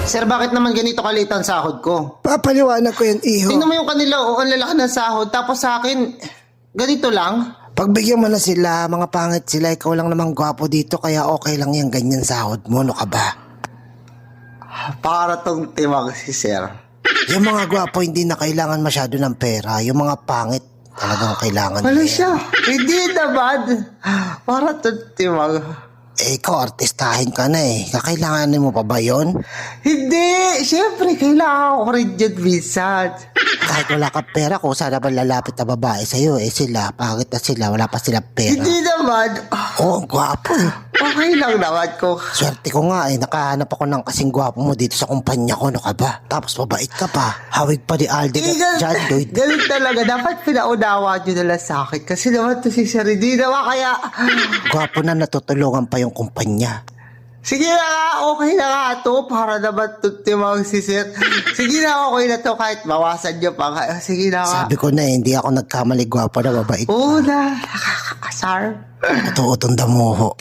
Sir, bakit naman ganito kaliit ang sahod ko? Papaliwanag ko yan, iho. Tingnan mo yung kanila, ang lalaki ng sahod. Tapos sa akin, ganito lang. Pagbigyan mo na sila, mga pangit sila, ikaw lang namang gwapo dito, kaya okay lang yung ganyan sahod mo, no ka ba? Para tong timang si Sir. Yung mga gwapo hindi na kailangan masyado ng pera, yung mga pangit talagang kailangan Wala nila. siya. Hindi naman. Para tong timang. Eh, ikaw, artistahin ka na eh. Kakailanganin mo pa ba yun? Hindi. Siyempre, kailangan ko rin dyan minsan. Kahit wala ka pera, kung sana ba lalapit na babae sa'yo, eh sila, pangit na sila, wala pa sila pera. Hindi naman. Oo, ang gwapo eh. Okay lang naman ko. Swerte ko nga eh, nakahanap ako ng kasing gwapo mo dito sa kumpanya ko, no ka ba? Tapos mabait ka pa, hawig pa ni Alden at John Lloyd. Ganun talaga. Dapat pinaunawa nyo na lang sa akin. Kasi naman to si Sir, hindi naman kaya... Gwapo na natutulungan pa yung kumpanya. Sige na nga, okay na nga to. Para naman timang si Sir. Sige na, okay na to. Kahit bawasan nyo pa. Sige na nga. Sabi ko na eh, hindi ako nagkamali, gwapo na mabait. Oo na, nakakasar. Totoo itong damuho.